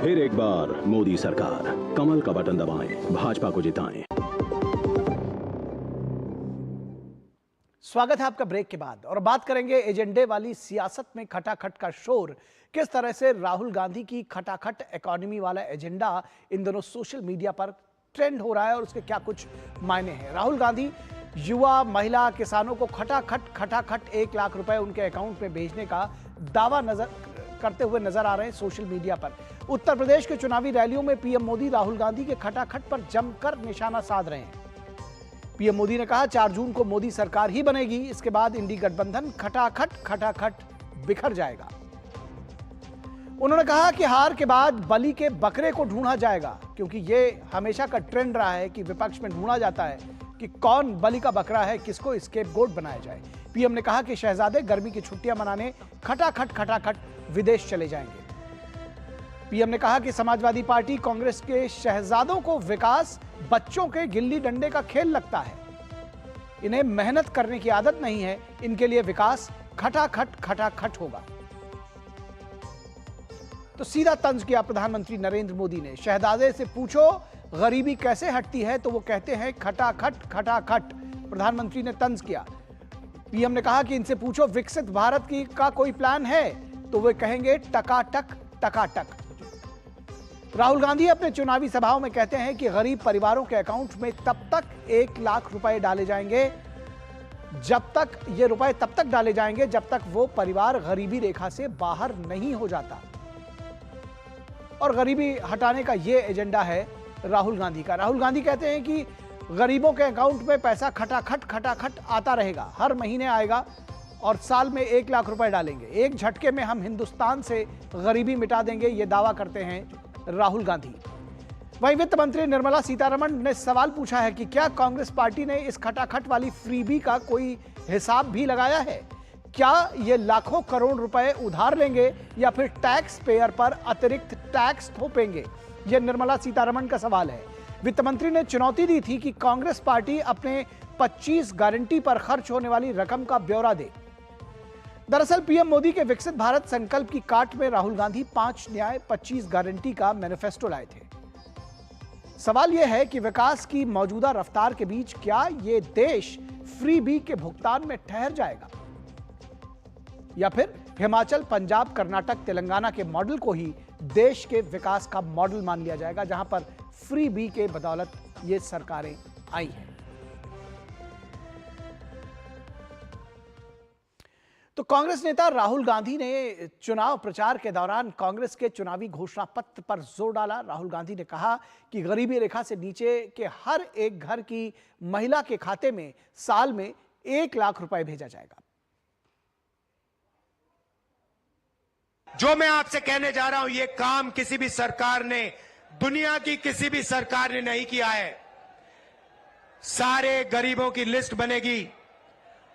फिर एक बार मोदी सरकार, कमल का बटन दबाएं, भाजपा को जिताएं। स्वागत है आपका ब्रेक के बाद और बात करेंगे एजेंडे वाली सियासत में खटाखट का शोर। किस तरह से राहुल गांधी की खटाखट इकोनॉमी वाला एजेंडा इन दोनों सोशल मीडिया पर ट्रेंड हो रहा है और उसके क्या कुछ मायने हैं। राहुल गांधी युवा, महिला, किसानों को खटाखट 1 लाख रुपए उनके अकाउंट में भेजने का दावा करते हुए नजर आ रहे हैं सोशल मीडिया पर। उत्तर प्रदेश के चुनावी रैलियों में पीएम मोदी राहुल गांधी के खटाखट पर जमकर निशाना साध रहे हैं। पीएम मोदी ने कहा 4 जून को मोदी सरकार ही बनेगी, इसके बाद इंडी गठबंधन खटाखट बिखर जाएगा। उन्होंने कहा कि हार के बाद बलि के बकरे को ढूंढा जाएगा, क्योंकि यह हमेशा का ट्रेंड रहा है कि विपक्ष में ढूंढा जाता है कि कौन बलि का बकरा है, किसको स्केपगोट बनाया जाए। पीएम ने कहा कि शहजादे गर्मी की छुट्टियां मनाने खटाखट विदेश चले जाएंगे। पीएम ने कहा कि समाजवादी पार्टी कांग्रेस के शहजादों को विकास बच्चों के गिल्ली डंडे का खेल लगता है। इन्हें मेहनत करने की आदत नहीं है, इनके लिए विकास खटाखट होगा। तो सीधा तंज किया प्रधानमंत्री नरेंद्र मोदी ने। शहजादे से पूछो गरीबी कैसे हटती है तो वो कहते हैं खटाखट। प्रधानमंत्री ने तंज किया। पीएम ने कहा कि इनसे पूछो विकसित भारत का कोई प्लान है तो वे कहेंगे टकाटक। राहुल गांधी अपने चुनावी सभाओं में कहते हैं कि गरीब परिवारों के अकाउंट में तब तक 1 लाख रुपए डाले जाएंगे जब तक वो परिवार गरीबी रेखा से बाहर नहीं हो जाता। और गरीबी हटाने का ये एजेंडा है राहुल गांधी का। राहुल गांधी कहते हैं कि गरीबों के अकाउंट में पैसा खटाखट आता रहेगा, हर महीने आएगा और साल में 1 लाख रुपए डालेंगे। एक झटके में हम हिंदुस्तान से गरीबी मिटा देंगे, ये दावा करते हैं राहुल गांधी। वहीं वित्त मंत्री निर्मला सीतारमण ने सवाल पूछा है कि क्या कांग्रेस पार्टी ने इस खटाखट वाली फ्रीबी का कोई हिसाब भी लगाया है? क्या ये लाखों करोड़ रुपए उधार लेंगे या फिर टैक्स पेयर पर अतिरिक्त टैक्स थोपेंगे? यह निर्मला सीतारमण का सवाल है। वित्त मंत्री ने चुनौती दी थी कि कांग्रेस पार्टी अपने 25 गारंटी पर खर्च होने वाली रकम का ब्यौरा दे। दरअसल पीएम मोदी के विकसित भारत संकल्प की काट में राहुल गांधी 5 न्याय 25 गारंटी का मैनिफेस्टो लाए थे। सवाल यह है कि विकास की मौजूदा रफ्तार के बीच क्या यह देश फ्री बी के भुगतान में ठहर जाएगा या फिर हिमाचल, पंजाब, कर्नाटक, तेलंगाना के मॉडल को ही देश के विकास का मॉडल मान लिया जाएगा, जहां पर फ्री बी के बदौलत ये सरकारें आई हैं। तो कांग्रेस नेता राहुल गांधी ने चुनाव प्रचार के दौरान कांग्रेस के चुनावी घोषणा पत्र पर जोर डाला। राहुल गांधी ने कहा कि गरीबी रेखा से नीचे के हर एक घर की महिला के खाते में साल में 1 लाख रुपए भेजा जाएगा। जो मैं आपसे कहने जा रहा हूं, यह काम किसी भी सरकार ने, दुनिया की किसी भी सरकार ने नहीं किया है। सारे गरीबों की लिस्ट बनेगी,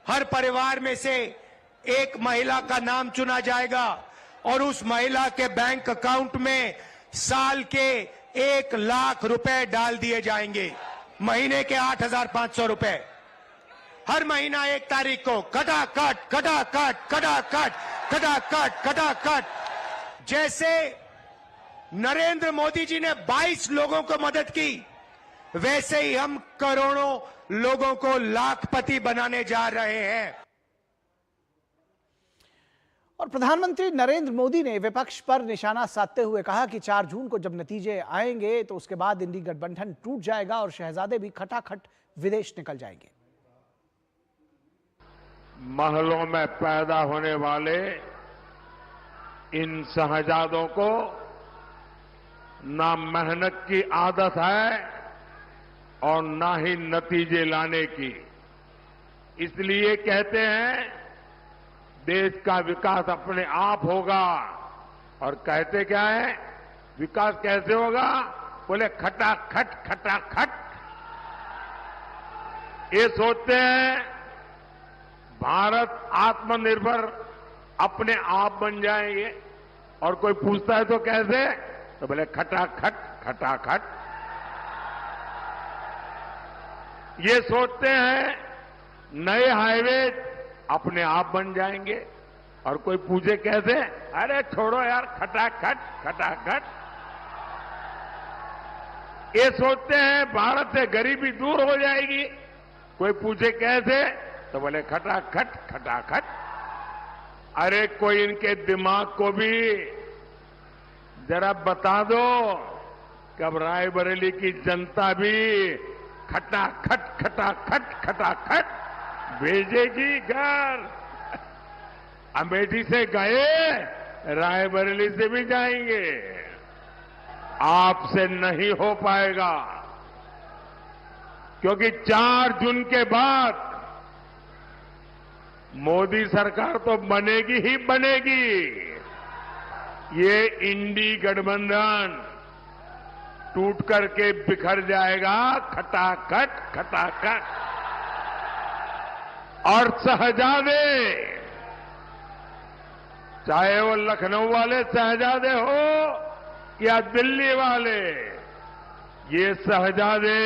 हर परिवार में से एक महिला का नाम चुना जाएगा और उस महिला के बैंक अकाउंट में साल के 1 लाख रुपए डाल दिए जाएंगे। महीने के 8,500 रुपए हर महीना 1 तारीख को खटाखट। जैसे नरेंद्र मोदी जी ने 22 लोगों को मदद की, वैसे ही हम करोड़ों लोगों को लाखपति बनाने जा रहे हैं। और प्रधानमंत्री नरेंद्र मोदी ने विपक्ष पर निशाना साधते हुए कहा कि 4 जून को जब नतीजे आएंगे तो उसके बाद इंडी गठबंधन टूट जाएगा और शहजादे भी खटाखट विदेश निकल जाएंगे। महलों में पैदा होने वाले इन शहजादों को ना मेहनत की आदत है और ना ही नतीजे लाने की। इसलिए कहते हैं देश का विकास अपने आप होगा। और कहते क्या है, विकास कैसे होगा? बोले खटाखट। ये सोचते हैं भारत आत्मनिर्भर अपने आप बन जाएंगे और कोई पूछता है तो कैसे, तो बोले खटाखट। ये सोचते हैं नए हाईवे अपने आप बन जाएंगे और कोई पूछे कैसे, अरे छोड़ो यार खटाखट। ये सोचते हैं भारत से गरीबी दूर हो जाएगी। कोई पूछे कैसे, तो बोले खटाखट खटाखट। अरे कोई इनके दिमाग को भी जरा बता दो कि अब रायबरेली की जनता भी खटाखट खटाखट खटाखट भेजेगी घर। अमेठी से गए, रायबरेली से भी जाएंगे। आपसे नहीं हो पाएगा, क्योंकि 4 जून के बाद मोदी सरकार तो बनेगी ही बनेगी। ये इंडी गठबंधन टूट करके बिखर जाएगा, खटाखट खटाखट। और शहजादे, चाहे वो लखनऊ वाले शहजादे हो या दिल्ली वाले, ये शहजादे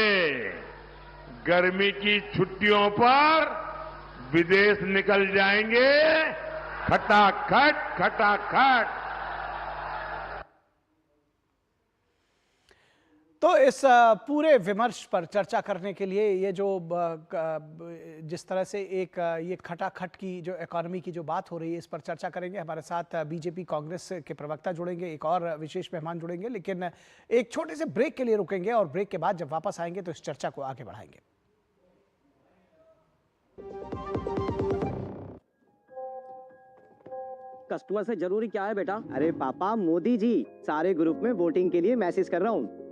गर्मी की छुट्टियों पर विदेश निकल जाएंगे, खटाखट खटाखट। तो इस पूरे विमर्श पर चर्चा करने के लिए ये जो जिस तरह से एक ये खटाखट की जो इकोनॉमी की जो बात हो रही है, इस पर चर्चा करेंगे। हमारे साथ बीजेपी कांग्रेस के प्रवक्ता जुड़ेंगे, एक और विशेष मेहमान जुड़ेंगे, लेकिन एक छोटे से ब्रेक के लिए रुकेंगे और ब्रेक के बाद जब वापस आएंगे तो इस चर्चा को आगे बढ़ाएंगे। कस्टमर से जरूरी क्या है बेटा? अरे पापा, मोदी जी सारे ग्रुप में वोटिंग के लिए मैसेज कर रहा हूँ।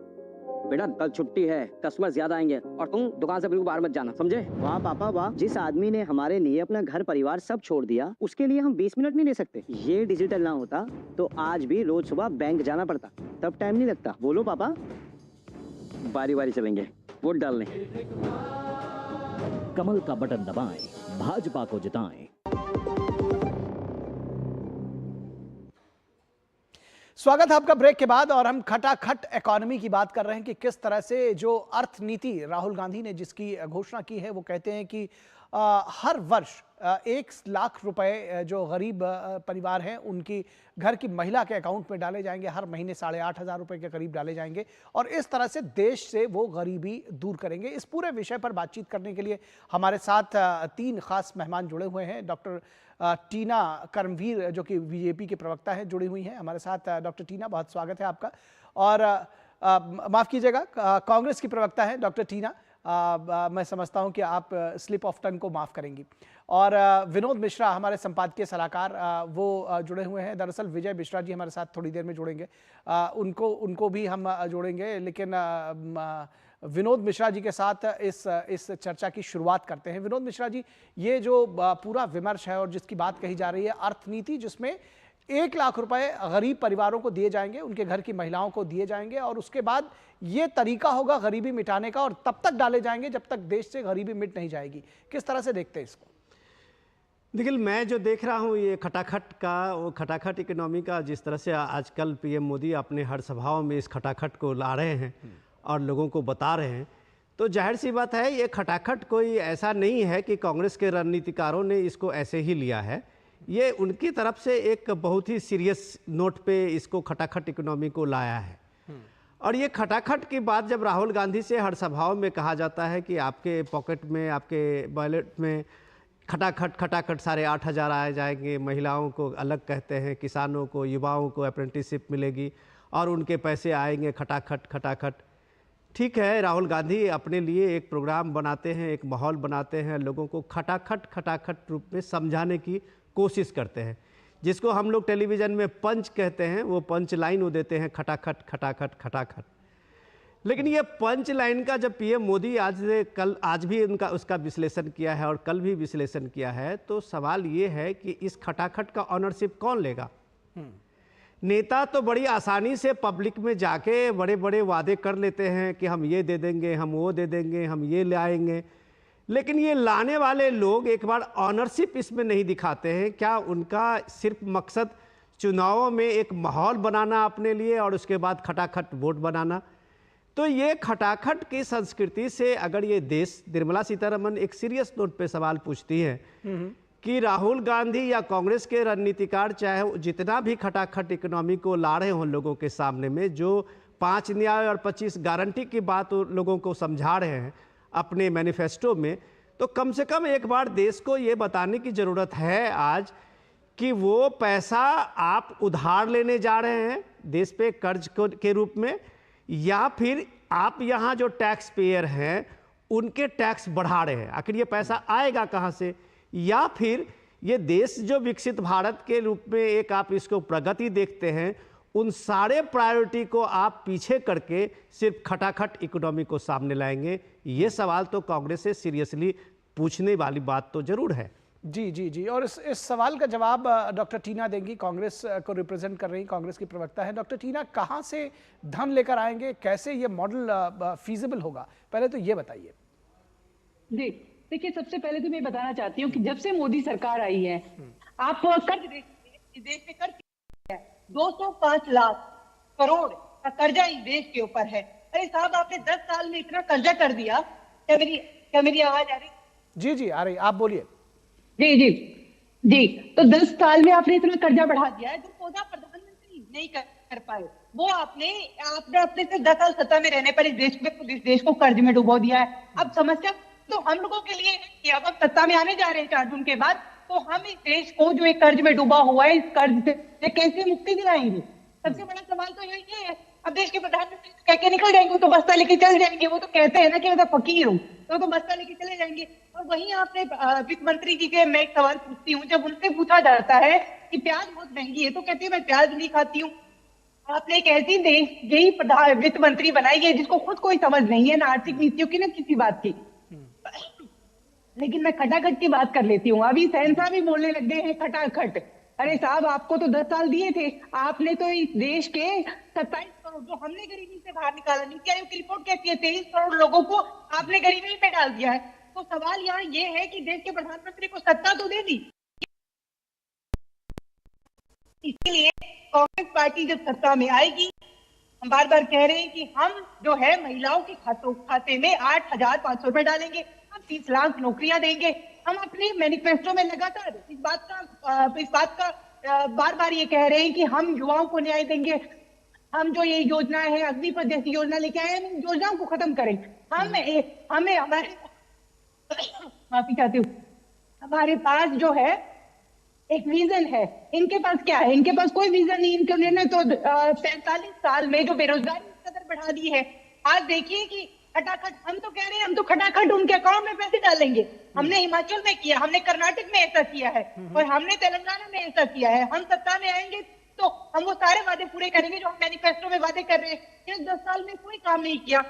बेटा कल छुट्टी है, कस्टमर ज्यादा आएंगे और तुम दुकान से बिल्कुल बाहर मत जाना, समझे? वाह पापा वाह, जिस आदमी ने हमारे लिए अपना घर परिवार सब छोड़ दिया, उसके लिए हम 20 मिनट नहीं ले सकते? ये डिजिटल ना होता तो आज भी रोज सुबह बैंक जाना पड़ता, तब टाइम नहीं लगता। बोलो पापा। बारी बारी चलेंगे वोट डालने। कमल का बटन दबाएं, भाजपा को जिताएं। स्वागत है आपका ब्रेक के बाद, और हम खटाखट इकोनॉमी की बात कर रहे हैं कि किस तरह से जो अर्थनीति राहुल गांधी ने जिसकी घोषणा की है, वो कहते हैं कि हर वर्ष 1 लाख रुपए जो गरीब परिवार हैं उनकी घर की महिला के अकाउंट में डाले जाएंगे, हर महीने 8,500 रुपए के करीब डाले जाएंगे, और इस तरह से देश से वो गरीबी दूर करेंगे। इस पूरे विषय पर बातचीत करने के लिए हमारे साथ 3 खास मेहमान जुड़े हुए हैं। डॉक्टर टीना कर्मवीर जो कि बीजेपी के प्रवक्ता हैं, जुड़ी हुई हैं हमारे साथ। डॉक्टर टीना, बहुत स्वागत है आपका। और माफ़ कीजिएगा, कांग्रेस की प्रवक्ता हैं डॉक्टर टीना, मैं समझता हूं कि आप स्लिप ऑफ टंग को माफ़ करेंगी। और विनोद मिश्रा हमारे संपादकीय सलाहकार, वो जुड़े हुए हैं। दरअसल विजय मिश्रा जी हमारे साथ थोड़ी देर में जुड़ेंगे, उनको भी हम जोड़ेंगे, लेकिन विनोद मिश्रा जी के साथ इस चर्चा की शुरुआत करते हैं। विनोद मिश्रा जी, ये जो पूरा विमर्श है और जिसकी बात कही जा रही है, अर्थनीति जिसमें 1 लाख रुपए गरीब परिवारों को दिए जाएंगे, उनके घर की महिलाओं को दिए जाएंगे, और उसके बाद ये तरीका होगा गरीबी मिटाने का, और तब तक डाले जाएंगे जब तक देश से गरीबी मिट नहीं जाएगी। किस तरह से देखते हैं इसको? देखिए, मैं जो देख रहा हूँ ये खटाखट का, वो खटाखट इकोनॉमी का, जिस तरह से आजकल पीएम मोदी अपने हर सभाओं में इस खटाखट को ला रहे हैं और लोगों को बता रहे हैं, तो जाहिर सी बात है ये खटाखट कोई ऐसा नहीं है कि कांग्रेस के रणनीतिकारों ने इसको ऐसे ही लिया है। ये उनकी तरफ से एक बहुत ही सीरियस नोट पे इसको खटाखट इकोनॉमी को लाया है। और ये खटाखट की बात जब राहुल गांधी से हर सभाओं में कहा जाता है कि आपके पॉकेट में, आपके वॉलेट में खटाखट खटाखट 8,500 आ जाएंगे, महिलाओं को अलग कहते हैं, किसानों को, युवाओं को अप्रेंटिसशिप मिलेगी और उनके पैसे आएंगे खटाखट खटाखट। ठीक है, राहुल गांधी अपने लिए एक प्रोग्राम बनाते हैं, एक माहौल बनाते हैं, लोगों को खटाखट खटाखट रूप में समझाने की कोशिश करते हैं, जिसको हम लोग टेलीविज़न में पंच कहते हैं। वो पंच लाइन वो देते हैं, खटाखट खटाखट खटाखट। लेकिन ये पंच लाइन का जब पीएम मोदी आज भी उसका विश्लेषण किया है और कल भी विश्लेषण किया है, तो सवाल ये है कि इस खटाखट का ऑनरशिप कौन लेगा? नेता तो बड़ी आसानी से पब्लिक में जाके बड़े बड़े वादे कर लेते हैं कि हम ये दे देंगे, हम वो दे देंगे, हम ये लाएंगे, लेकिन ये लाने वाले लोग एक बार ऑनरशिप इसमें नहीं दिखाते हैं। क्या उनका सिर्फ मकसद चुनावों में एक माहौल बनाना अपने लिए और उसके बाद खटाखट वोट बनाना? तो ये खटाखट की संस्कृति से अगर ये देश, निर्मला सीतारमण एक सीरियस नोट पे सवाल पूछती है कि राहुल गांधी या कांग्रेस के रणनीतिकार चाहे जितना भी खटाखट इकोनॉमी को ला रहे हों लोगों के सामने में, जो 5 न्याय और 25 गारंटी की बात वो लोगों को समझा रहे हैं अपने मैनिफेस्टो में, तो कम से कम एक बार देश को ये बताने की ज़रूरत है आज कि वो पैसा आप उधार लेने जा रहे हैं देश पे कर्ज के रूप में, या फिर आप यहाँ जो टैक्स पेयर हैं उनके टैक्स बढ़ा रहे हैं। आखिर ये पैसा आएगा कहाँ से, या फिर ये देश जो विकसित भारत के रूप में एक आप इसको प्रगति देखते हैं, उन सारे प्रायोरिटी को आप पीछे करके सिर्फ खटाखट इकोनॉमी को सामने लाएंगे। ये सवाल तो कांग्रेस से सीरियसली पूछने वाली बात तो जरूर है। जी जी जी, और इस सवाल का जवाब डॉक्टर टीना देंगी, कांग्रेस को रिप्रेजेंट कर रही कांग्रेस की प्रवक्ता है। डॉक्टर टीना, कहां से धन लेकर आएंगे, कैसे ये मॉडल फीजिबल होगा, पहले तो ये बताइए। जी देखिए, सबसे पहले तो मैं बताना चाहती हूँ कि जब से मोदी सरकार आई है, आप कर्ज देश पे कर्ज 205 लाख करोड़ का कर्जा इस देश के ऊपर है। अरे साहब, आपने 10 साल में इतना कर्जा कर दिया। क्या मेरी आवाज आ रही? जी जी आ रही, आप बोलिए। जी जी जी, तो 10 साल में आपने इतना कर्जा बढ़ा दिया है जो पौधा प्रधानमंत्री नहीं कर पाए, वो आपने अपने से 10 साल सत्ता में रहने पर इस देश को कर्ज में डुबो दिया है। अब समस्या तो हम लोगों के लिए है कि अब हम सत्ता में आने जा रहे हैं 4 जून के बाद, तो हम इस देश को जो एक कर्ज में डूबा हुआ है, इस कर्ज से कैसे मुक्ति दिलाएंगे? सबसे बड़ा सवाल तो यही है। अब देश के प्रधानमंत्री कह के निकल जाएंगे, तो बस्ता लेके चल जाएंगे। वो तो कहते हैं ना कि मैं तो फकीर हूँ, तो बस्ता लेके चले जाएंगे। और वहीं आपने वित्त मंत्री जी के मैं एक सवाल पूछती हूँ, जब उनसे पूछा जाता है कि प्याज बहुत महंगी है, तो कहती है मैं प्याज नहीं खाती हूँ। आपने एक ऐसी यही वित्त मंत्री बनाई है जिसको खुद कोई समझ नहीं है, ना आर्थिक नीतियों की, ना किसी बात की। लेकिन मैं खटाखट की बात कर लेती हूँ। अभी सहनसा भी बोलने लग गए हैं खटाखट। अरे साहब, आपको तो 10 साल दिए थे, आपने तो इस देश के 27 करोड़ जो हमने गरीबी से बाहर निकाला, नीति आयोग की रिपोर्ट कहती है 23 करोड़ लोगों को आपने गरीबी में डाल दिया है। तो सवाल यहाँ ये है कि देश के प्रधानमंत्री को सत्ता तो दे दी, इसीलिए कांग्रेस पार्टी जब सत्ता में आएगी, हम बार बार कह रहे हैं कि हम जो है महिलाओं के खाते में 8,500 रुपए डालेंगे, हम 30 लाख नौकरियां देंगे। हम अपने मैनिफेस्टो में लगातार इस बात का बार बार ये कह रहे हैं कि हम युवाओं को न्याय देंगे। हम जो ये योजना है अग्निपथ जैसी योजना लेके आए हैं, योजनाओं को खत्म करें। हमें हमारे माफी चाहती हूँ, हमारे पास जो है एक विजन है। इनके पास क्या है? इनके पास कोई विजन नहीं। इन्होंने तो 45 साल में जो बेरोजगारी कदर बढ़ा दी है। आज देखिए कि खटाखट, हम तो कह रहे हैं हम तो खटाखट उनके अकाउंट में पैसे डालेंगे। हमने हिमाचल में किया, हमने कर्नाटक में ऐसा किया है, और हमने तेलंगाना में ऐसा किया है। हम सत्ता में आएंगे तो हम वो सारे वादे पूरे करेंगे जो हम मैनिफेस्टो में वादे कर रहे हैं। 10 साल में कोई काम नहीं किया।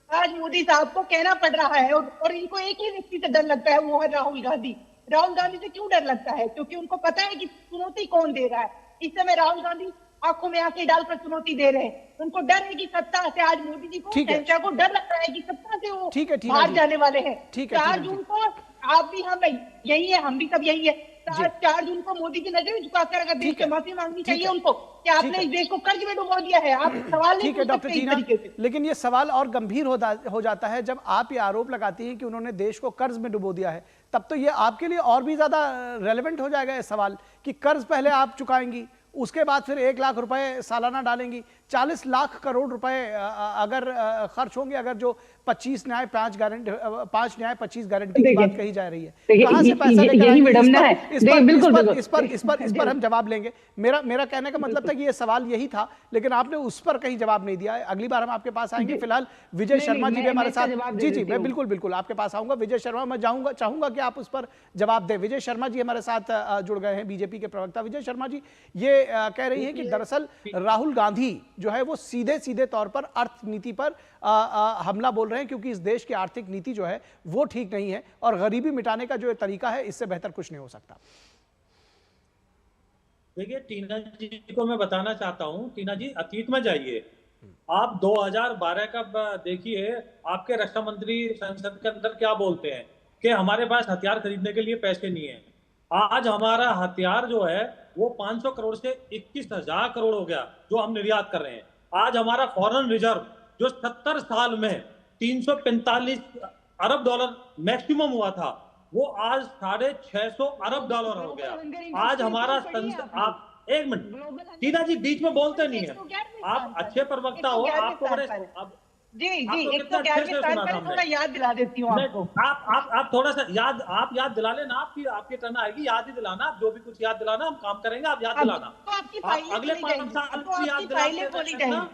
आज मोदी साहब को कहना पड़ रहा है, और इनको एक ही व्यक्ति से डर लगता है, वो है राहुल गांधी। राहुल गांधी से क्यों डर लगता है? क्योंकि उनको पता है कि चुनौती कौन दे रहा है। इस समय राहुल गांधी आंखों में आंखें डालकर चुनौती दे रहे हैं। उनको डर है कि सत्ता से, आज मोदी जी को, शहनशाह को डर लगता है कि सत्ता से वो बाहर जाने वाले हैं। 4 जून को आप भी, हम यही है, हम भी सब यही है। 4 जून को मोदी की नजर झुकाकर अगर देश से माफी मांगनी चाहिए उनको कि आपने इस देश को कर्ज में डुबो दिया है। आप सवाल नहीं पूछ सकते इस तरीके से। लेकिन ये सवाल और गंभीर हो जाता है जब आप ये आरोप लगाती हैं कि उन्होंने देश को कर्ज में डुबो दिया है। तब तो ये आपके लिए और भी ज्यादा रेलेवेंट हो जाएगा ये सवाल कि कर्ज पहले आप चुकाएंगी, उसके बाद फिर 1 लाख रुपए सालाना डालेंगी। 40 लाख करोड़ रुपए अगर खर्च होंगे, अगर जो 25 न्याय 5 गारंटी 5 न्याय 25 गारंटी की बात कही जा रही है, कहां से पैसा लेकर आएंगे? इस पर हम जवाब लेंगे। मेरा कहने का मतलब था कि ये सवाल यही था, लेकिन आपने उस पर कहीं जवाब नहीं दिया है। अगली बार हम आपके पास आएंगे। फिलहाल विजय शर्मा जी भी हमारे साथ। जी मैं बिल्कुल आपके पास आऊंगा। विजय शर्मा, मैं चाहूंगा कि आप उस पर जवाब दें। विजय शर्मा जी हमारे साथ जुड़ गए हैं, बीजेपी के प्रवक्ता। विजय शर्मा जी ये कह रही है कि दरअसल राहुल गांधी जो है वो सीधे तौर पर अर्थनीति पर हमला बोल रहे हैं, क्योंकि इस देश की आर्थिक नीति जो है वो ठीक नहीं है, और गरीबी मिटाने का जो तरीका है इससे बेहतर कुछ नहीं हो सकता। देखिए, टीना जी को मैं बताना चाहता हूं, टीना जी अतीत में जाइए। आप 2012 का देखिए, आपके रक्षा मंत्री संसद के अंदर क्या बोलते हैं कि हमारे पास हथियार खरीदने के लिए पैसे नहीं है। आज हमारा हथियार जो है वो 500 करोड़ से 21,000 करोड़ हो गया जो हम निर्यात कर रहे हैं। आज हमारा फॉरेन रिजर्व जो 70 साल में 345 अरब डॉलर मैक्सिमम हुआ था, वो आज 650 अरब डॉलर हो गया। आज हमारा आप एक मिनट टीना जी, बीच में बोलते नहीं है। आप अच्छे प्रवक्ता हो, आपको बड़े जी जी 111वें स्थान पर थोड़ा याद दिला देती हूँ आपको। आप थोड़ा सा याद दिला लेना, आपकी टर्न आएगी, याद ही दिलाना, आप जो भी कुछ याद दिलाना हम काम करेंगे, आप याद दिलाना। अगले 5 साल की याद दिलाना।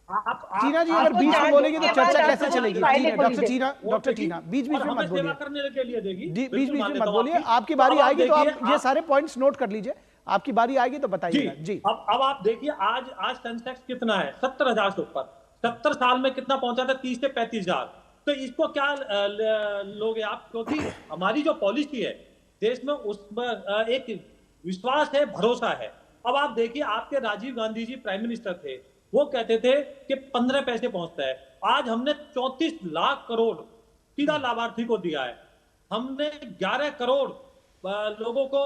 टीना जी अगर बीच में बोलेगी तो चर्चा कैसे चलेगी? डॉक्टर टीना बीच में मत बोलिए, करने के लिए देगी, बीच में मत बोलिए। आपकी बारी आएगी तो आप ये सारे पॉइंट्स नोट कर लीजिए, आपकी बारी आएगी तो बताइएगा जी। अब आप देखिए, आज सेंसेक्स कितना है, 70,000 से ऊपर। 70 साल में कितना पहुंचा था? 30 से 35,000। तो इसको क्या लोगे आप? क्योंकि हमारी जो पॉलिसी है देश में, उसमें एक विश्वास है, भरोसा है। अब आप देखिए, आपके राजीव गांधी जी प्राइम मिनिस्टर थे, वो कहते थे कि 15 पैसे पहुंचता है। आज हमने 34 लाख करोड़ सीधा लाभार्थी को दिया है। हमने 11 करोड़ लोगों को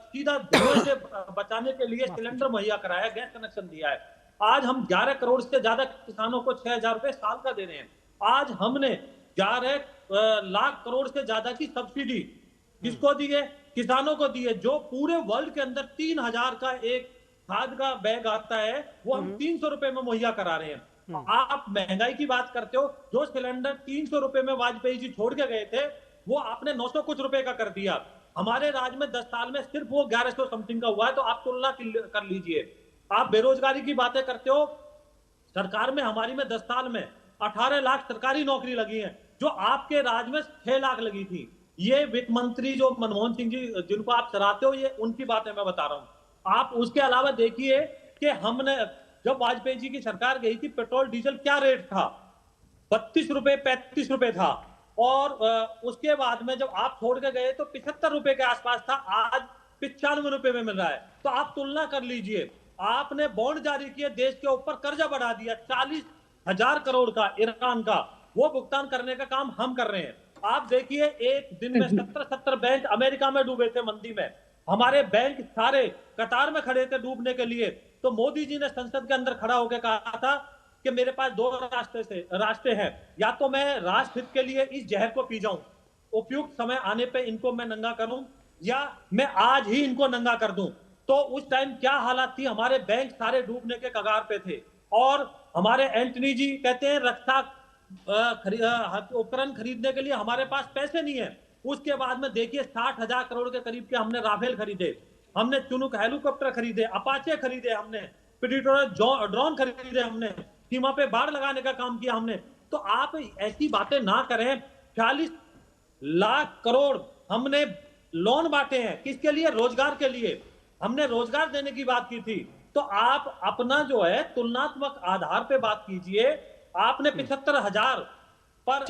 सीधा धुएं से बचाने के लिए सिलेंडर मुहैया कराया, गैस कनेक्शन दिया है। आज हम 11 करोड़ से ज्यादा किसानों को 6,000 रुपए साल का दे रहे हैं। आज हमने 11 लाख करोड़ से ज्यादा की सब्सिडी किसको दी है? किसानों को दी है। जो पूरे वर्ल्ड के अंदर 3,000 का एक खाद का बैग आता है, वो हम 300 रुपए में मुहैया करा रहे हैं। आप महंगाई की बात करते हो, जो सिलेंडर 300 रुपए में वाजपेयी जी छोड़ के गए थे, वो आपने 900 कुछ रुपए का कर दिया। हमारे राज्य में 10 साल में सिर्फ वो 1100 समथिंग का हुआ है। तो आप तुलना कर लीजिए। आप बेरोजगारी की बातें करते हो, सरकार में हमारी में 10 साल में 18 लाख सरकारी नौकरी लगी है, जो आपके राज्य में 6 लाख लगी थी। ये वित्त मंत्री जो मनमोहन सिंह जी, जिनको आप सराहते हो, ये उनकी बातें मैं बता रहा हूं। आप उसके अलावा देखिए कि हमने जब वाजपेयी जी की सरकार गई थी, पेट्रोल डीजल क्या रेट था? 32 रुपए 35 रुपए था। और उसके बाद में जब आप छोड़ के गए तो 75 रुपए के आसपास था, आज 95 रुपए में मिल रहा है। तो आप तुलना कर लीजिए। आपने बॉन्ड जारी किए, देश के ऊपर कर्जा बढ़ा दिया 40,000 करोड़ का ईरान का, वो भुगतान करने का काम हम कर रहे हैं। आप देखिए, एक दिन में 70 बैंक अमेरिका में डूबे थे मंदी में, हमारे बैंक सारे कतार में खड़े थे डूबने के लिए। तो मोदी जी ने संसद के अंदर खड़ा होकर कहा था कि मेरे पास 2 रास्ते हैं, या तो मैं राष्ट्र हित के लिए इस जहर को पी जाऊं, उपयुक्त समय आने पे इनको मैं नंगा करूं, या मैं आज ही इनको नंगा कर दूं। तो उस टाइम क्या हालात थी? हमारे बैंक सारे डूबने के कगार पे थे। और हमारे एंटनी जी कहते हैं रक्षा उपकरण खरीदने के लिए हमारे पास पैसे नहीं है। उसके बाद में देखिए 60,000 करोड़ के करीब के हमने राफेल खरीदे, हमने चुनुक हेलीकॉप्टर खरीदे, अपाचे खरीदे, हमने प्रेडेटर ड्रोन खरीदे, हमने सीमा पे बाढ़ लगाने का काम किया हमने। तो आप ऐसी बातें ना करें। 40 लाख करोड़ हमने लोन बांटे हैं, किसके लिए? रोजगार के लिए। हमने रोजगार देने की बात की थी। तो आप अपना जो है तुलनात्मक आधार पे बात कीजिए। आपने 75,000 पर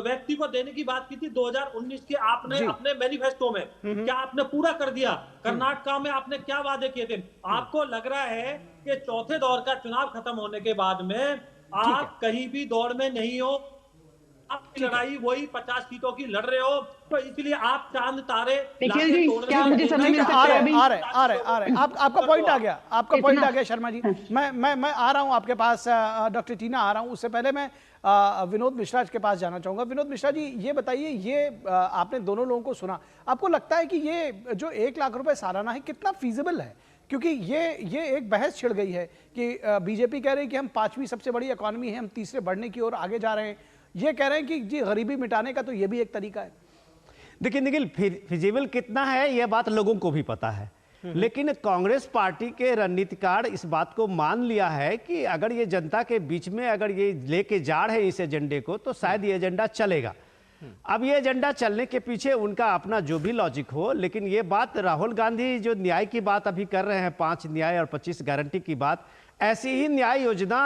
व्यक्ति को देने की बात की थी 2019 की, आपने अपने मैनिफेस्टो में क्या आपने पूरा कर दिया? कर्नाटका में आपने क्या वादे किए थे? आपको लग रहा है कि चौथे दौर का चुनाव खत्म होने के बाद में आप कहीं भी दौड़ में नहीं हो, आपकी लड़ाई वही 50 सीटों की लड़ रहे हो। तो इसलिए आप चांद तारे आपका पॉइंट आ गया, आपका पॉइंट आ गया शर्मा जी। मैं आ रहा हूं आपके पास, डॉक्टर टीना आ रहा हूं। उससे पहले मैं विनोद मिश्रा के पास जाना चाहूंगा। विनोद मिश्रा जी, ये बताइए, ये आपने दोनों लोगों को सुना, आपको लगता है कि ये जो 1 लाख रुपए सालाना है कितना फीजिबल है? क्योंकि ये एक बहस छिड़ गई है कि बीजेपी कह रही है कि हम 5वीं सबसे बड़ी इकॉनमी है, हम तीसरे बढ़ने की ओर आगे जा रहे हैं। ये कह रहे हैं कि जी गरीबी मिटाने का तो ये भी एक तरीका है। देखिए निखिल, फिजिबल कितना है यह बात लोगों को भी पता है, लेकिन कांग्रेस पार्टी के रणनीतिकार इस बात को मान लिया है कि अगर ये जनता के बीच में अगर ये लेके जा रहे हैं इस एजेंडे को, तो शायद ये एजेंडा चलेगा। अब ये एजेंडा चलने के पीछे उनका अपना जो भी लॉजिक हो, लेकिन ये बात राहुल गांधी जो न्याय की बात अभी कर रहे हैं, 5 न्याय और 25 गारंटी की बात, ऐसी ही न्याय योजना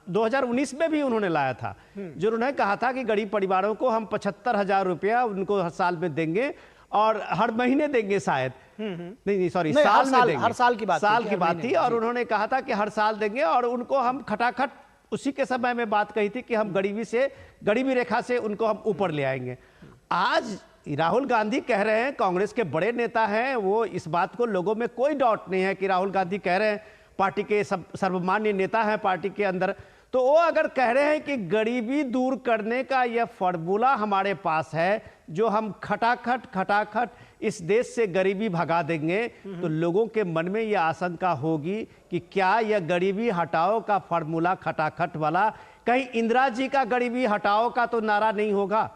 2019 में भी उन्होंने लाया था, जो उन्होंने कहा था कि गरीब परिवारों को हम 75,000 रुपया उनको हर साल में देंगे और हर महीने देंगे शायद, नहीं सॉरी, साल में देंगे, हर साल की बात थी। और उन्होंने कहा था कि हर साल देंगे, और उनको हम खटाखट उसी के समय में बात कही थी कि हम गरीबी रेखा से उनको हम ऊपर ले आएंगे। आज राहुल गांधी कह रहे हैं, कांग्रेस के बड़े नेता हैं, वो इस बात को, लोगों में कोई डाउट नहीं है कि राहुल गांधी कह रहे हैं, पार्टी के सर्वमान्य नेता हैं पार्टी के अंदर, तो वो अगर कह रहे हैं कि गरीबी दूर करने का यह फॉर्मूला हमारे पास है, जो हम खटाखट इस देश से गरीबी भगा देंगे, तो लोगों के मन में यह आशंका होगी कि क्या यह गरीबी हटाओ का फॉर्मूला खटाखट वाला कहीं इंदिरा जी का गरीबी हटाओ का तो नारा नहीं होगा।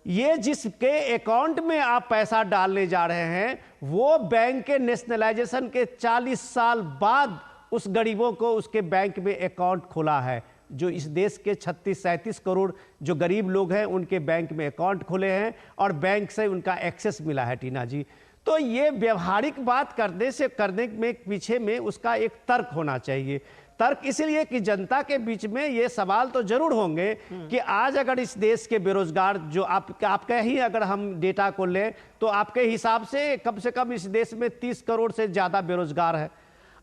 ये जिसके अकाउंट में आप पैसा डालने जा रहे हैं, वो बैंक के नेशनलाइजेशन के 40 साल बाद उस गरीबों को उसके बैंक में अकाउंट खोला है। जो इस देश के 36-37 करोड़ जो गरीब लोग हैं, उनके बैंक में अकाउंट खोले हैं और बैंक से उनका एक्सेस मिला है। टीना जी, तो ये व्यवहारिक बात करने में पीछे में उसका एक तर्क होना चाहिए। तर्क इसलिए कि जनता के बीच में ये सवाल तो जरूर होंगे कि आज अगर इस देश के बेरोजगार जो आपका ही अगर हम डेटा को लें तो आपके हिसाब से कम इस देश में 30 करोड़ से ज़्यादा बेरोजगार है।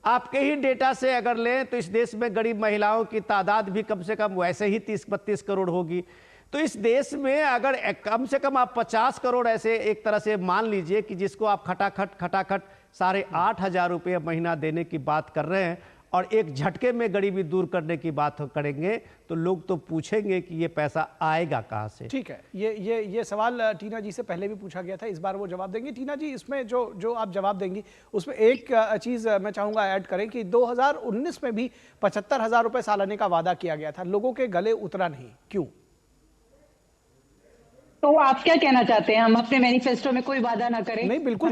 आपके ही डेटा से अगर लें तो इस देश में गरीब महिलाओं की तादाद भी कम से कम वैसे ही 30-32 करोड़ होगी। तो इस देश में अगर कम से कम आप 50 करोड़ ऐसे एक तरह से मान लीजिए कि जिसको आप खटाखट 8,500 रुपये महीना देने की बात कर रहे हैं और एक झटके में गरीबी दूर करने की बात करेंगे, तो लोग तो पूछेंगे कि ये पैसा आएगा कहाँ से। ठीक है, ये सवाल टीना जी से पहले भी पूछा गया था, इस बार वो जवाब देंगी। टीना जी, इसमें जो आप जवाब देंगी उसमें एक चीज़ मैं चाहूँगा ऐड करें कि 2019 में भी 75,000 रुपये सालाने का वादा किया गया था, लोगों के गले उतरा नहीं, क्यों? तो आप क्या कहना चाहते हैं, हम अपने मैनिफेस्टो में कोई वादा ना करें? नहीं, बिल्कुल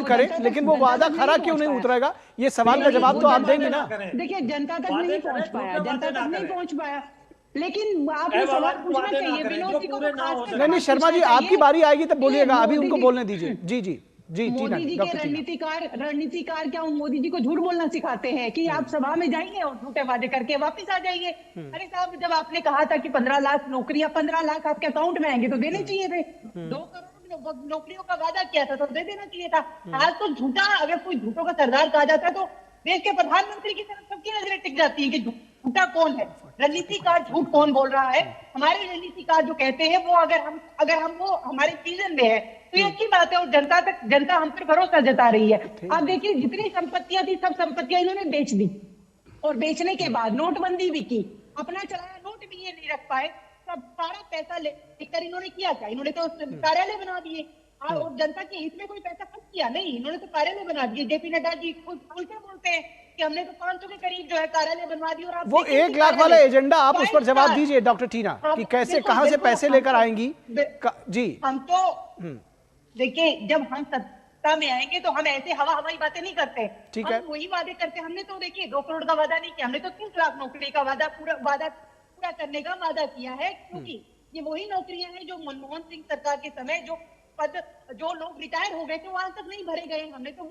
करें, लेकिन वो वादा खरा क्यों नहीं उतरेगा? ये सवाल का जवाब तो आप देंगे ना। देखिए, जनता तक नहीं पहुंच पाया, लेकिन आपने सवाल पूछना चाहिए विनोद जी को। नहीं, शर्मा जी आपकी बारी आएगी तब बोलिएगा, अभी उनको बोलने दीजिए। जी मोदी जी के रणनीतिकार क्या मोदी जी को झूठ बोलना सिखाते हैं कि आप सभा में जाइए और झूठे वादे करके वापस आ जाइए? अरे साहब, जब आपने कहा था कि 15 लाख नौकरियां 15 लाख आपके अकाउंट में आएंगे तो देने चाहिए थे। 2 करोड़ नौकरियों का वादा किया था तो दे देना चाहिए था। आज तो झूठा, अगर कोई झूठों का सरदार कहा जाता है तो देश के प्रधानमंत्री की तरफ सबकी नजरें टिक जाती है कि झूठा कौन है, रणनीतिकार झूठ कौन बोल रहा है। हमारे रणनीतिकार जो कहते हैं वो अगर हम वो हमारे सीजन में है तो ये अच्छी बात है, और जनता हम पर भरोसा जता रही है। आप देखिए, जितनी संपत्तियां थी सब संपत्तियां इन्होंने बेच दी, और बेचने के बाद नोटबंदी भी की, अपना चलाया नोट भी ये नहीं रख पाए, सब सारा पैसा लेकर इन्होंने किया क्या? इन्होंने तो कार्यालय बना दिए, और जनता के हित में कोई पैसा खर्च किया नहीं, इन्होंने तो कार्यालय बना दिए। जेपी नड्डा जी खुद खुल के बोलते हैं कि हमने तो 500 के करीब जो है कार्यालय बनवा दिए। और आप वो 1 लाख वाला एजेंडा आप उस पर जवाब दीजिए डॉक्टर टीना, कि कैसे कहां से पैसे लेकर आएंगी। जी, हम तो देखिए, जब हम सत्ता में आएंगे तो हम ऐसे हवाई बातें नहीं करते, ठीक है, हम वही वादे करते। हमने तो देखिए 2 करोड़ का वादा नहीं किया, हमने तो 30 लाख नौकरी का वादा पूरा करने का वादा किया है, क्योंकि ये वही नौकरियां हैं जो मनमोहन सिंह सरकार के समय जो लोग रिटायर हो गए थे वो आज तक नहीं भरे गए। हमने तो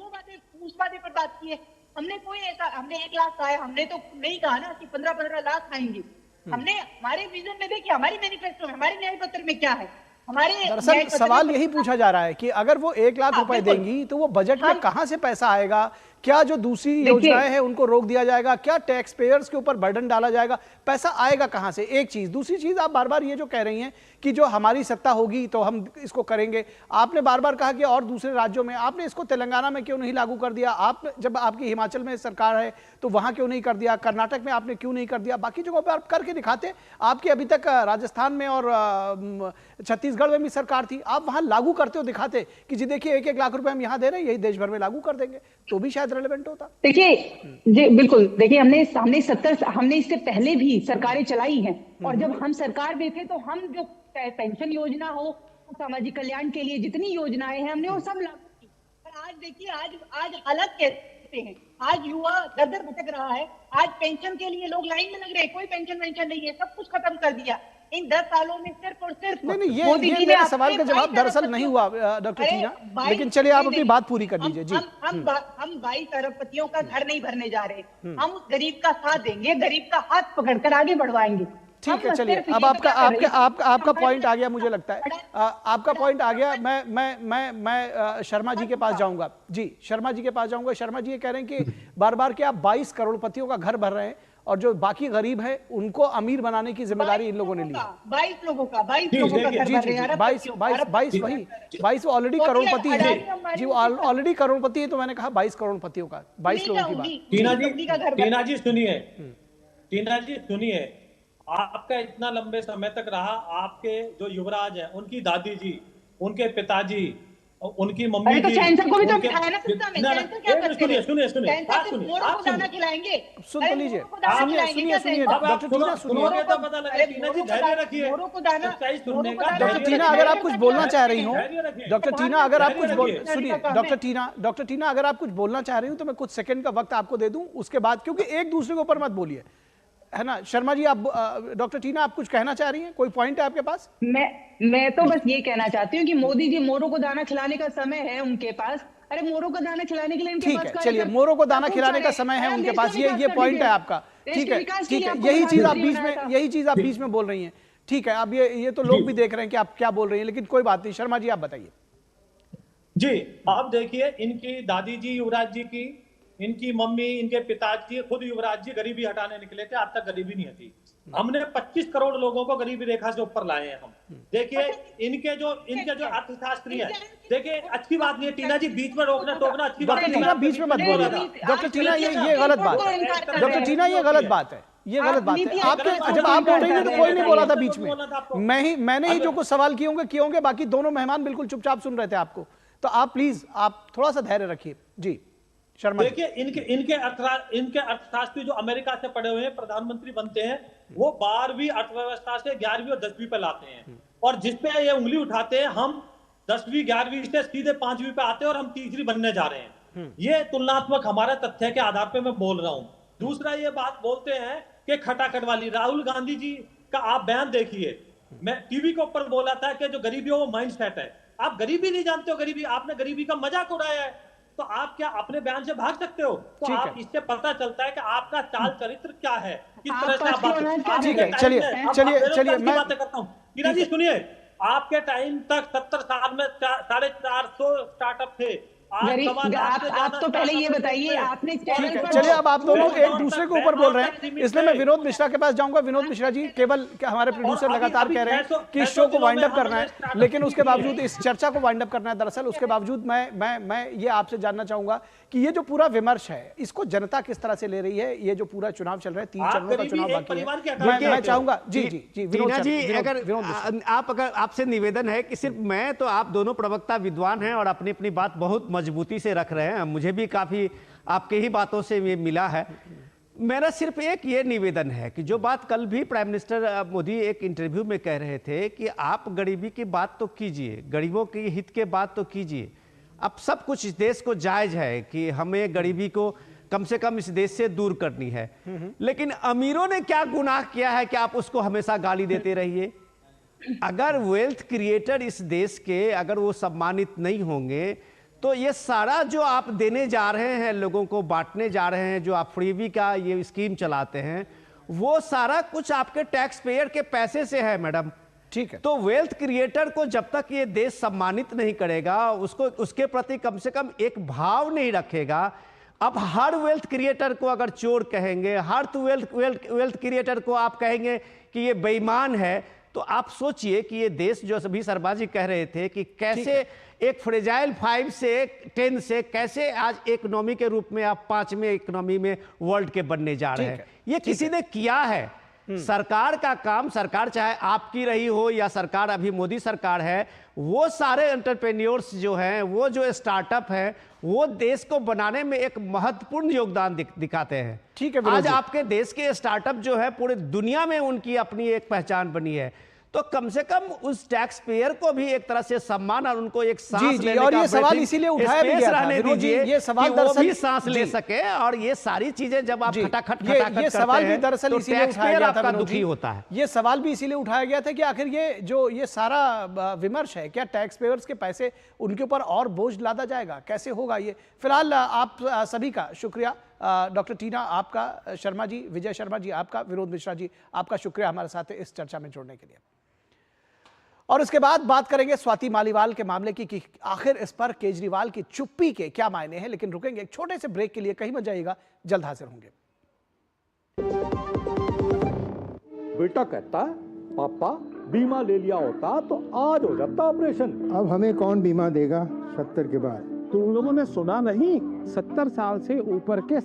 उस वादे पर बात की है। हमने 1 लाख कहा है, हमने तो नहीं कहा ना कि 15-15 लाख आएंगे। हमने हमारे विजन में देखिए, हमारी मैनिफेस्टो में, हमारे न्याय पत्र में क्या है, दरअसल सवाल यही पूछा जा रहा है कि अगर वो 1 लाख रुपए देंगी तो वो बजट में कहां से पैसा आएगा? क्या जो दूसरी योजनाएं हैं उनको रोक दिया जाएगा? क्या टैक्स पेयर्स के ऊपर बर्डन डाला जाएगा? पैसा आएगा कहां से? एक चीज। दूसरी चीज, आप बार बार ये जो कह रही हैं कि जो हमारी सत्ता होगी तो हम इसको करेंगे, आपने बार बार कहा कि और दूसरे राज्यों में, आपने इसको तेलंगाना में क्यों नहीं लागू कर दिया? आप जब आपकी हिमाचल में सरकार है तो वहां क्यों नहीं कर दिया? कर्नाटक में आपने क्यों नहीं कर दिया? बाकी जगहों पर आप करके दिखाते। आपकी अभी तक राजस्थान में और छत्तीसगढ़ में भी सरकार थी, आप वहां लागू करते हो, दिखाते कि जी देखिए 1-1 लाख रुपए हम यहां दे रहे हैं, यही देश भर में लागू कर देंगे, तो भी शायद रेलेवेंट होता। देखिए जी, बिल्कुल, देखिए हमने इससे पहले भी सरकारें चलाई हैं, और जब हम सरकार में थे तो हम जो पेंशन योजना हो, सामाजिक कल्याण के लिए जितनी योजनाएं हैं हमने वो सब लागू की। पर आज देखिए, आज हालत कैसे हैं? आज युवा दर भटक रहा है, आज पेंशन के लिए लोग लाइन में लग रहे हैं, कोई पेंशन नहीं है, सब कुछ खत्म कर दिया इन 10 सालों में। सिर्फ और सिर्फ नहीं, ये मेरे सवाल का जवाब दरअसल नहीं हुआ डॉक्टर टीना, लेकिन चलिए आप अपनी बात पूरी कर लीजिए। जी, हम 22 अरबपतियों का घर नहीं भरने जा रहे, हम उस गरीब का साथ देंगे, गरीब का हाथ पकड़कर आगे बढ़वाएंगे। ठीक है, चलिए अब आपका पॉइंट आ गया, मुझे लगता है आपका पॉइंट आ गया। मैं शर्मा जी के पास जाऊंगा। जी, शर्मा जी के पास जाऊंगा। शर्मा जी ये कह रहे हैं कि बार बार के आप 22 करोड़पतियों का घर भर रहे हैं और जो बाकी गरीब हैं उनको अमीर बनाने की जिम्मेदारी इन लोगों ने ली। 22 लोगों का घर भर रहे हैं। 22 ऑलरेडी करोड़पति है जी, वो ऑलरेडी करोड़पति है, तो मैंने कहा 22 करोड़पतियों का, 22 लोगों की बात। टीना जी सुनिए, टीना जी सुनिए, आपका इतना लंबे समय तक रहा, आपके जो युवराज हैं उनकी दादी जी, उनके पिताजी, उनकी मम्मी तो जी, कैंसर को भी तो उनके- बिठाया ना सत्ता में, ना, कैंसर क्या करते सुनिए हैं? सुनिए सुनिए कैंसर बात सिर्फ सुनिए, मोरों आप को दाना सुनिए, खिलाएंगे। सुन अरे तो लीजिए, मोरों को दाना सुनिए खिलाएंगे सुनिए क्या सुनिए कैंसर? डॉक्टर टीना सुनिए। सुनोगे तो पता लगे। टीना जी धैर्य रखिए, मोरों को दाना, सच्चाई सुनने मोरों को का दाना- डॉक्टर टीना अगर आप कुछ बोलना चाह रही हो, धैर्य रखिए। डॉक्टर टीना अगर आप कुछ बोल धैर्य रखिए। सुनिए, डॉक्टर टीना अगर आप कुछ बोलना चाह रही हो तो मैं कुछ सेकंड का वक्त आपको दे दूं, उसके बाद, क्योंकि एक दूसरे के ऊपर मत बोलिए, है ना। शर्मा जी, आप डॉक्टर टीना आप कुछ कहना चाह रही हैं, कोई पॉइंट है आपके पास? मैं तो बस ये कहना चाहती हूँ कि मोदी जी मोरों को दाना खिलाने का समय है उनके पास। अरे मोरों को दाना खिलाने के लिए इनके ठीक पास है, कार्यक्रम- चलिए, मोरों को दाना सब खिलाने कुछ का है। समय है अरे उनके देश पास, का ये विकास कर पॉइंट है दीजिए। आपका। देश ठीक के है, विकास के ठीक लिए है, आपको यही चीज आप प्रधानमंत्री बीच बनाया में, था। यही चीज आप बीच में बोल रही हैं। ठीक है, अब ये तो लोग भी देख रहे हैं कि आप क्या बोल रही हैं, लेकिन कोई बात नहीं। शर्मा जी आप बताइए। जी, आप देखिए, इनकी दादी जी युवराज जी की, इनकी मम्मी, इनके पिताजी, खुद युवराज जी गरीबी हटाने निकले थे, आज तक गरीबी नहीं हटी। हमने 25 करोड़ लोगों को गरीबी रेखा से ऊपर लाए हैं हम। देखिए, इनके जो अर्थशास्त्री हैं, देखिए, अच्छी बात नहीं है टीना जी, बीच में रोकना टोकना अच्छी बात डॉक्टर नहीं है। टीना बीच में मत बोलिए। डॉक्टर टीना ये गलत बात है। डॉक्टर टीना ये गलत बात है, ये गलत बात है। आपके जब आप बोल रही हैं तो कोई नहीं बोला था बीच में, मैंने ही जो कुछ सवाल किए होंगे, बाकी दोनों मेहमान बिल्कुल चुपचाप सुन रहे थे आपको। तो आप प्लीज आप थोड़ा सा धैर्य रखिए। जी शर्मा, देखिए, इनके अर्थशास्त्री जो अमेरिका से पढ़े हुए हैं, प्रधानमंत्री बनते हैं, वो 12वीं अर्थव्यवस्था से 11वीं और 10वीं पे लाते हैं, और जिसपे ये उंगली उठाते हैं, हम 10वीं 11वीं से सीधे 5वीं पे आते हैं और हम तीसरी बनने जा रहे हैं। ये तुलनात्मक हमारा तथ्य के आधार पे मैं बोल रहा हूं। दूसरा, ये बात बोलते हैं कि खटाखट वाली, राहुल गांधी जी का आप बयान देखिए, मैं टीवी के ऊपर बोला था कि जो गरीबी हो वो माइंड सेट है। आप गरीबी नहीं जानते हो, गरीबी, आपने गरीबी का मजाक उड़ाया है, तो आप क्या अपने बयान से भाग सकते हो? तो आप इससे पता चलता है कि आपका चाल चरित्र क्या है, किस तरह से आप बात। ठीक है, चलिए मैं बातें करता हूँ। टीना जी सुनिए, आपके टाइम तक 70 साल में 450 स्टार्टअप थे। आप तो पहले ये बताइए, आपने चलिए, अब आप दोनों एक दूसरे के ऊपर बोल रहे हैं, इसलिए मैं विनोद मिश्रा के पास जाऊंगा। विनोद मिश्रा जी, केवल क्या हमारे प्रोड्यूसर लगातार कह रहे हैं कि इस शो को वाइंड अप करना है, लेकिन उसके बावजूद इस चर्चा को वाइंड अप करना है। दरअसल उसके बावजूद मैं ये आपसे जानना चाहूंगा कि ये जो पूरा विमर्श है, इसको जनता किस तरह से ले रही है? ये जो पूरा चुनाव चल रहा है, 3 चरणों का चुनाव बाकी है, मैं चाहूंगा। जी जी जी टीना जी, अगर आपसे निवेदन है कि सिर्फ मैं तो, आप दोनों प्रवक्ता विद्वान हैं और अपनी अपनी बात बहुत मजबूती से रख रहे हैं, मुझे भी काफी आपके ही बातों से ये मिला है। मेरा सिर्फ एक ये निवेदन है कि जो बात कल भी प्राइम मिनिस्टर मोदी एक इंटरव्यू में कह रहे थे कि आप गरीबी की बात तो कीजिए, गरीबों के हित के बात तो कीजिए। अब सब कुछ इस देश को जायज है कि हमें गरीबी को कम से कम इस देश से दूर करनी है, लेकिन अमीरों ने क्या गुनाह किया है कि आप उसको हमेशा गाली देते रहिए? अगर वेल्थ क्रिएटर इस देश के, अगर वो सम्मानित नहीं होंगे, तो ये सारा जो आप देने जा रहे हैं, लोगों को बांटने जा रहे हैं, जो आप फ्रीबी का ये स्कीम चलाते हैं, वो सारा कुछ आपके टैक्स पेयर के पैसे से है मैडम। ठीक है, तो वेल्थ क्रिएटर को जब तक ये देश सम्मानित नहीं करेगा, उसको उसके प्रति कम से कम एक भाव नहीं रखेगा। अब हर वेल्थ क्रिएटर को अगर चोर कहेंगे, हर वेल्थ क्रिएटर को आप कहेंगे कि ये बेईमान है, तो आप सोचिए कि ये देश, जो सभी शर्मा जी कह रहे थे कि कैसे एक फ्रेजाइल 5 से 10 से कैसे आज इकोनॉमी के रूप में आप 5वें इकोनॉमी में वर्ल्ड के बनने जा रहे हैं, ये किसी ने किया है। सरकार का काम, सरकार चाहे आपकी रही हो या सरकार अभी मोदी सरकार है, वो सारे एंटरप्रेन्योर्स जो हैं, वो जो स्टार्टअप हैं, वो देश को बनाने में एक महत्वपूर्ण योगदान दिखाते हैं। ठीक है, आज आपके देश के स्टार्टअप जो है पूरे दुनिया में उनकी अपनी एक पहचान बनी है, तो कम से कम उस टैक्स पेयर को भी एक तरह से सम्मान और उनको एक सांस लेने और का ये सवाल इसीलिए उठाया भी गया था विनोद जी, ये सवाल वो दरअसल भी सांस ले सके। और ये सारी चीजें जब आप खटाखट ये सवाल भी दरअसल इसीलिए उठाया गया था, दुखी होता है। ये सवाल भी इसीलिए उठाया गया था कि आखिर ये सारा विमर्श है, क्या टैक्स पेयर्स के पैसे उनके ऊपर और बोझ लादा जाएगा, कैसे होगा ये? फिलहाल आप सभी का शुक्रिया। डॉक्टर टीना आपका, शर्मा जी, विजय शर्मा जी आपका, विनोद मिश्रा जी आपका शुक्रिया हमारे साथ इस चर्चा में जुड़ने के लिए। और इसके बाद बात करेंगे स्वाति मालीवाल के मामले की कि आखिर इस पर केजरीवाल की चुप्पी के क्या मायने हैं। लेकिन रुकेंगे एक छोटे से ब्रेक के लिए, कहीं मत जाइएगा, जल्द हाजिर होंगे। बेटा कहता है पापा बीमा ले लिया होता तो आज हो जाता ऑपरेशन। अब हमें कौन बीमा देगा 70 के बाद? तुम लोगों ने सुना नहीं, 70 साल से ऊपर के